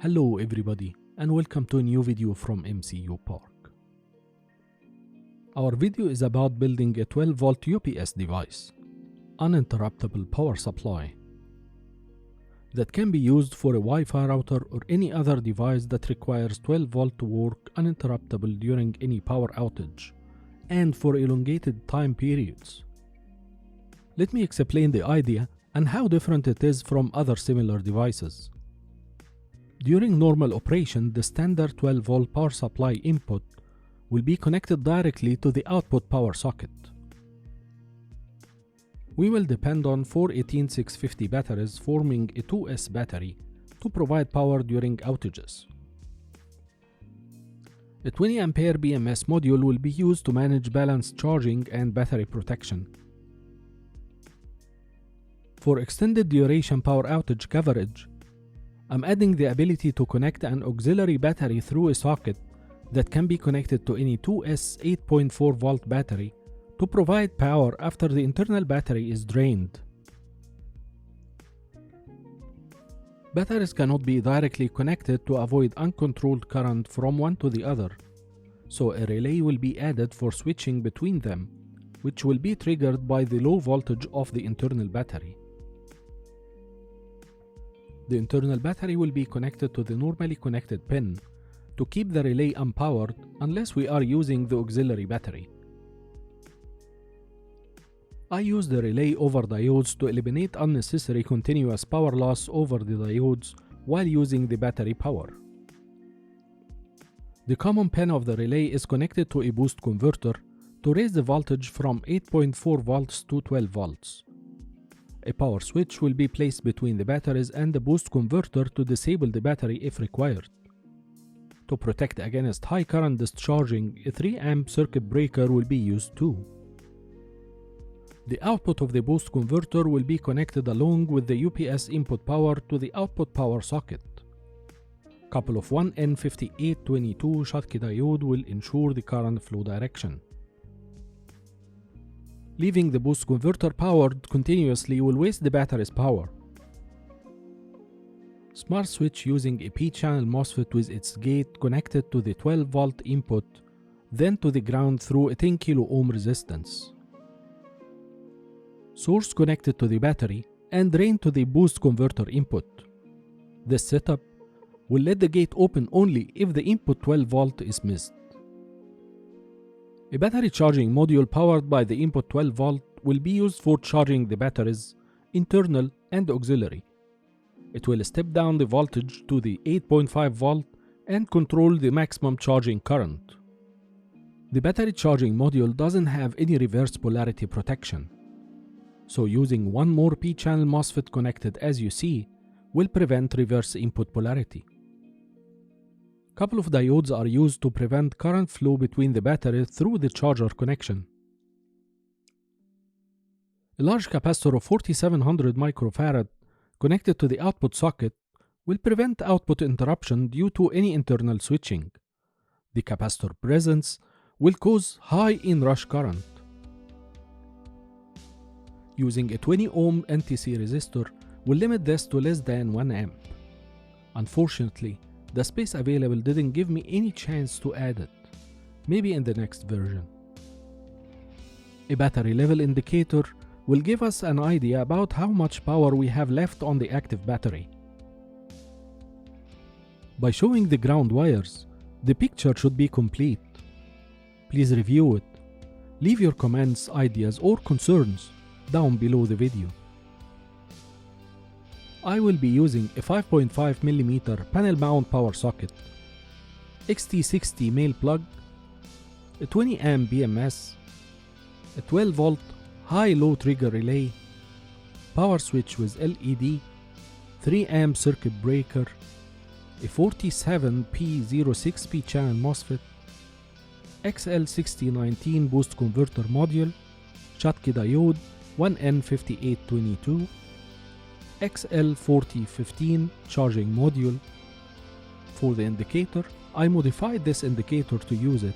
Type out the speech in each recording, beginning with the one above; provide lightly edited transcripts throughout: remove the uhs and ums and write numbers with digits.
Hello everybody and welcome to a new video from MCU Park. Our video is about building a 12-volt UPS device, uninterruptible power supply, that can be used for a Wi-Fi router or any other device that requires 12-volt to work uninterruptible during any power outage and for elongated time periods. Let me explain the idea and how different it is from other similar devices. During normal operation, the standard 12-volt power supply input will be connected directly to the output power socket. We will depend on four 18650 batteries forming a 2S battery to provide power during outages. A 20 ampere BMS module will be used to manage balanced charging and battery protection. For extended duration power outage coverage, I'm adding the ability to connect an auxiliary battery through a socket that can be connected to any 2S 8.4 volt battery to provide power after the internal battery is drained. Batteries cannot be directly connected to avoid uncontrolled current from one to the other, so a relay will be added for switching between them, which will be triggered by the low voltage of the internal battery. The internal battery will be connected to the normally connected pin to keep the relay unpowered unless we are using the auxiliary battery. I use the relay over diodes to eliminate unnecessary continuous power loss over the diodes while using the battery power. The common pin of the relay is connected to a boost converter to raise the voltage from 8.4 volts to 12 volts. A power switch will be placed between the batteries and the boost converter to disable the battery if required. To protect against high current discharging, a 3 amp circuit breaker will be used too. The output of the boost converter will be connected along with the UPS input power to the output power socket. Couple of 1N5822 Schottky diode will ensure the current flow direction. Leaving the boost converter powered continuously will waste the battery's power. Smart switch using a P-channel MOSFET with its gate connected to the 12-volt input, then to the ground through a 10 kilo ohm resistance. Source connected to the battery and drain to the boost converter input. This setup will let the gate open only if the input 12 volt is missed. A battery charging module powered by the input 12 volt will be used for charging the batteries, internal and auxiliary. It will step down the voltage to the 8.5 volt and control the maximum charging current. The battery charging module doesn't have any reverse polarity protection, so using one more P-channel MOSFET connected as you see will prevent reverse input polarity. Couple of diodes are used to prevent current flow between the battery through the charger connection. A large capacitor of 4700 microfarad connected to the output socket will prevent output interruption due to any internal switching. The capacitor presence will cause high inrush current. Using a 20 ohm NTC resistor will limit this to less than 1 amp. Unfortunately, the space available didn't give me any chance to add it, maybe in the next version. A battery level indicator will give us an idea about how much power we have left on the active battery. By showing the ground wires, the picture should be complete. Please review it. Leave your comments, ideas or concerns down below the video. I will be using a 5.5mm panel mount power socket, XT60 male plug, a 20 amp BMS, a 12 volt high-low trigger relay, power switch with LED, 3 amp circuit breaker, a 47P06 P-channel MOSFET, XL6019 boost converter module, Schottky diode 1N5822, XL4015 charging module. For the indicator, I modified this indicator to use it.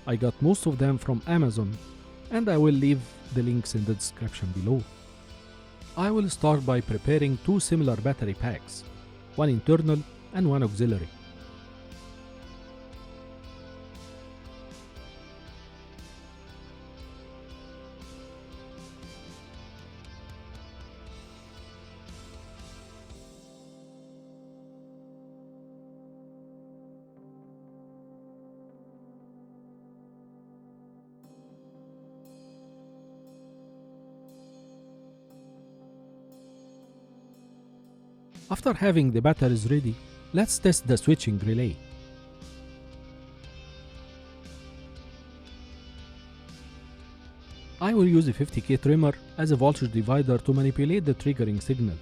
I got most of them from Amazon, and I will leave the links in the description below. I will start by preparing two similar battery packs, one internal and one auxiliary. After having the batteries ready, let's test the switching relay. I will use a 50K trimmer as a voltage divider to manipulate the triggering signal.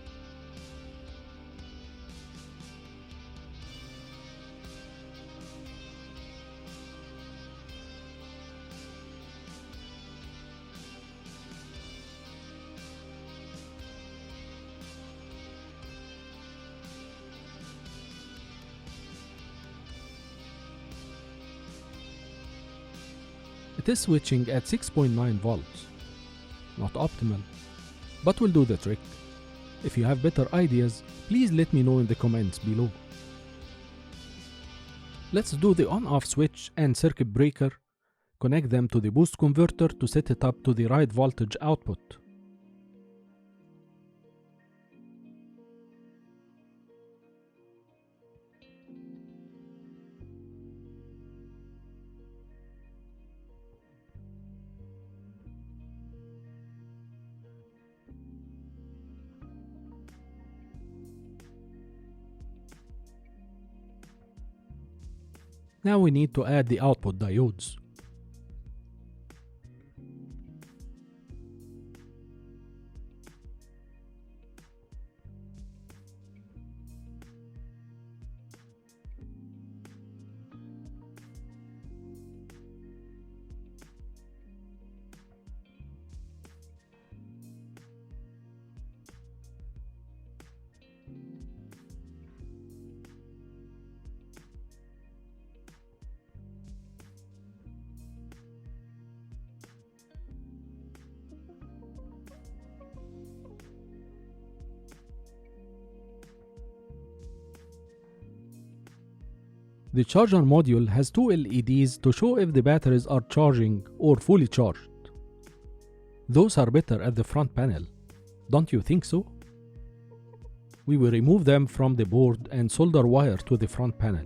It is switching at 6.9 volts. Not optimal, but will do the trick. If you have better ideas, please let me know in the comments below. Let's do the on-off switch and circuit breaker. Connect them to the boost converter to set it up to the right voltage output. Now we need to add the output diodes. The charger module has two LEDs to show if the batteries are charging or fully charged. Those are better at the front panel, don't you think so? We will remove them from the board and solder wire to the front panel.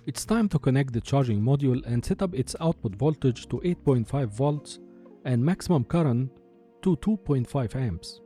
It's time to connect the charging module and set up its output voltage to 8.5 volts and maximum current to 2.5 amps.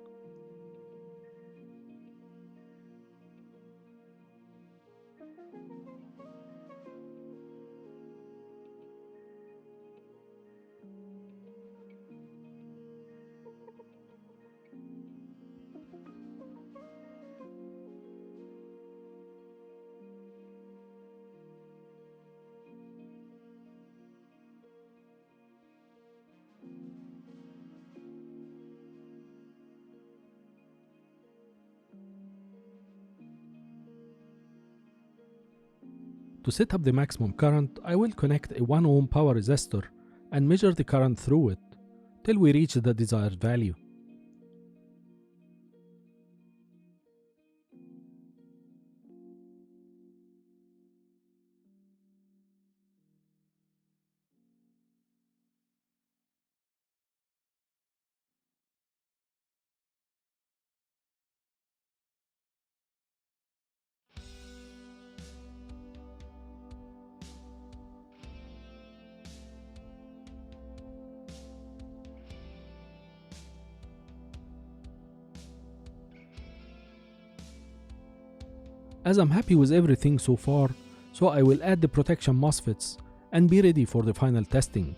To set up the maximum current, I will connect a 1 ohm power resistor and measure the current through it till we reach the desired value. as I'm happy with everything so far, so I will add the protection MOSFETs and be ready for the final testing.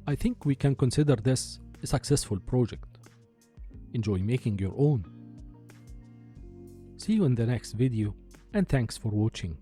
I think we can consider this a successful project. Enjoy making your own. See you in the next video, and thanks for watching.